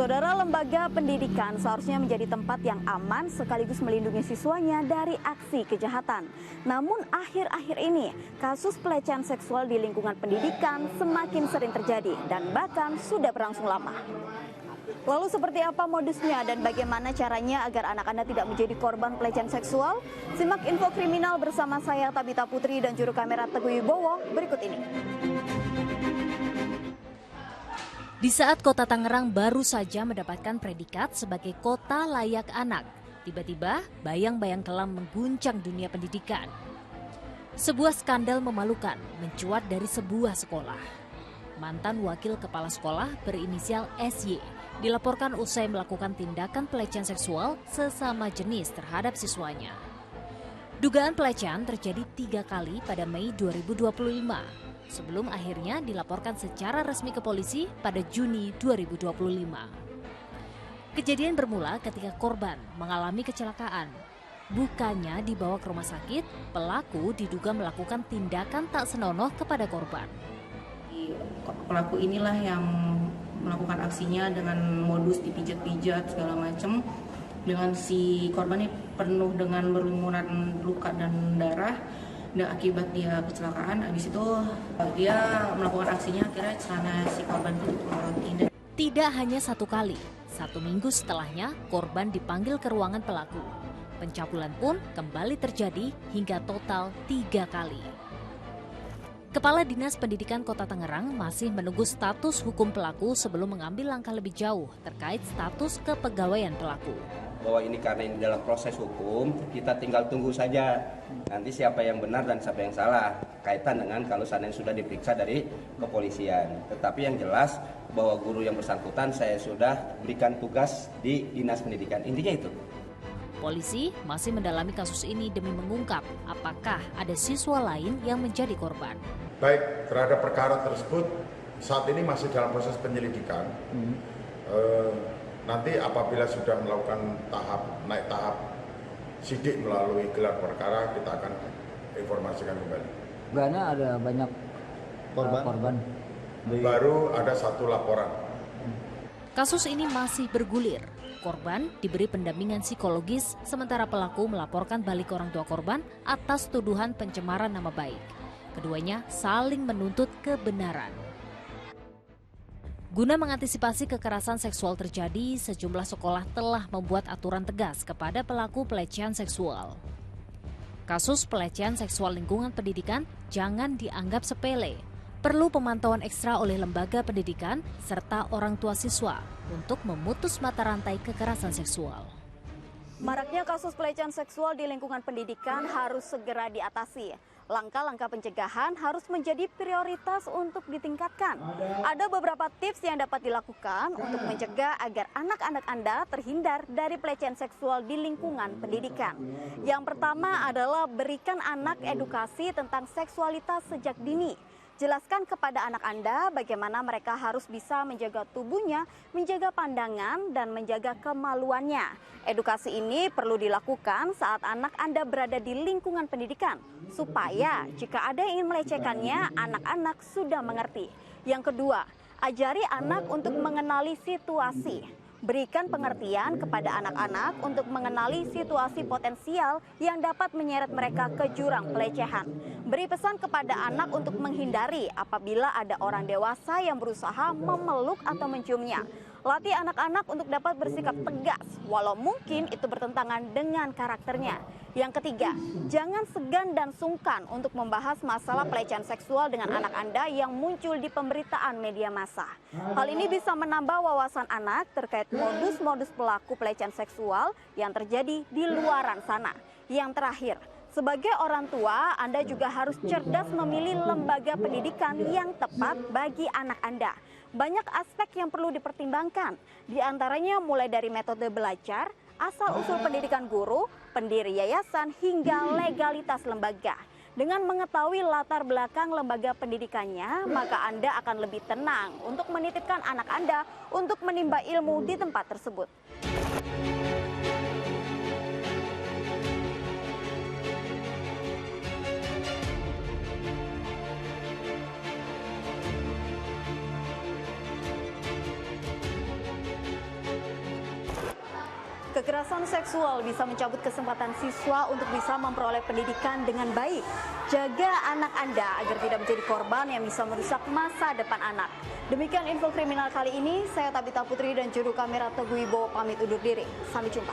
Saudara, lembaga pendidikan seharusnya menjadi tempat yang aman sekaligus melindungi siswanya dari aksi kejahatan. Namun akhir-akhir ini kasus pelecehan seksual di lingkungan pendidikan semakin sering terjadi dan bahkan sudah berlangsung lama. Lalu seperti apa modusnya dan bagaimana caranya agar anak Anda tidak menjadi korban pelecehan seksual? Simak info kriminal bersama saya Tabita Putri dan juru kamera Teguh Wibowo berikut ini. Di saat kota Tangerang baru saja mendapatkan predikat sebagai kota layak anak, tiba-tiba bayang-bayang kelam mengguncang dunia pendidikan. Sebuah skandal memalukan mencuat dari sebuah sekolah. Mantan wakil kepala sekolah berinisial SY dilaporkan usai melakukan tindakan pelecehan seksual sesama jenis terhadap siswanya. Dugaan pelecehan terjadi 3 kali pada Mei 2025. Sebelum akhirnya dilaporkan secara resmi ke polisi pada Juni 2025. Kejadian bermula ketika korban mengalami kecelakaan. Bukannya dibawa ke rumah sakit, pelaku diduga melakukan tindakan tak senonoh kepada korban. Pelaku inilah yang melakukan aksinya dengan modus dipijat-pijat segala macam. Dengan si korban ini penuh dengan berlumuran luka dan darah. Dan akibat dia kecelakaan, habis itu dia melakukan aksinya akhirnya celana si korban itu dipelorotin. Tidak hanya 1 kali, 1 minggu setelahnya korban dipanggil ke ruangan pelaku. Pencabulan pun kembali terjadi hingga total 3 kali. Kepala Dinas Pendidikan Kota Tangerang masih menunggu status hukum pelaku sebelum mengambil langkah lebih jauh terkait status kepegawaian pelaku. Bahwa ini karena ini dalam proses hukum, kita tinggal tunggu saja nanti siapa yang benar dan siapa yang salah kaitan dengan kalau seandainya sudah diperiksa dari kepolisian. Tetapi yang jelas bahwa guru yang bersangkutan saya sudah berikan tugas di Dinas Pendidikan. Intinya itu. Polisi masih mendalami kasus ini demi mengungkap apakah ada siswa lain yang menjadi korban. Baik, terhadap perkara tersebut saat ini masih dalam proses penyelidikan. Nanti apabila sudah melakukan naik tahap sidik melalui gelar perkara, kita akan informasikan kembali. Karena ada banyak korban. Baru ada 1 laporan. Kasus ini masih bergulir. Korban diberi pendampingan psikologis, sementara pelaku melaporkan balik orang tua korban atas tuduhan pencemaran nama baik. Keduanya saling menuntut kebenaran. Guna mengantisipasi kekerasan seksual terjadi, sejumlah sekolah telah membuat aturan tegas kepada pelaku pelecehan seksual. Kasus pelecehan seksual lingkungan pendidikan jangan dianggap sepele. Perlu pemantauan ekstra oleh lembaga pendidikan serta orang tua siswa untuk memutus mata rantai kekerasan seksual. Maraknya kasus pelecehan seksual di lingkungan pendidikan harus segera diatasi. Langkah-langkah pencegahan harus menjadi prioritas untuk ditingkatkan. Ada beberapa tips yang dapat dilakukan untuk mencegah agar anak-anak Anda terhindar dari pelecehan seksual di lingkungan pendidikan. Yang pertama adalah berikan anak edukasi tentang seksualitas sejak dini. Jelaskan kepada anak Anda bagaimana mereka harus bisa menjaga tubuhnya, menjaga pandangan, dan menjaga kemaluannya. Edukasi ini perlu dilakukan saat anak Anda berada di lingkungan pendidikan, supaya jika ada yang ingin melecehkannya, anak-anak sudah mengerti. Yang kedua, ajari anak untuk mengenali situasi. Berikan pengertian kepada anak-anak untuk mengenali situasi potensial yang dapat menyeret mereka ke jurang pelecehan. Beri pesan kepada anak untuk menghindari apabila ada orang dewasa yang berusaha memeluk atau menciumnya. Latih anak-anak untuk dapat bersikap tegas, walau mungkin itu bertentangan dengan karakternya. Yang ketiga, jangan segan dan sungkan untuk membahas masalah pelecehan seksual dengan anak Anda yang muncul di pemberitaan media massa. Hal ini bisa menambah wawasan anak terkait modus-modus pelaku pelecehan seksual yang terjadi di luaran sana. Yang terakhir, sebagai orang tua, Anda juga harus cerdas memilih lembaga pendidikan yang tepat bagi anak Anda. Banyak aspek yang perlu dipertimbangkan, di antaranya mulai dari metode belajar, asal-usul pendidikan guru, pendiri yayasan, hingga legalitas lembaga. Dengan mengetahui latar belakang lembaga pendidikannya, maka Anda akan lebih tenang untuk menitipkan anak Anda untuk menimba ilmu di tempat tersebut. Kekerasan seksual bisa mencabut kesempatan siswa untuk bisa memperoleh pendidikan dengan baik. Jaga anak Anda agar tidak menjadi korban yang bisa merusak masa depan anak. Demikian info kriminal kali ini. Saya Tabita Putri dan juru kamera Teguh Wibowo pamit undur diri. Sampai jumpa.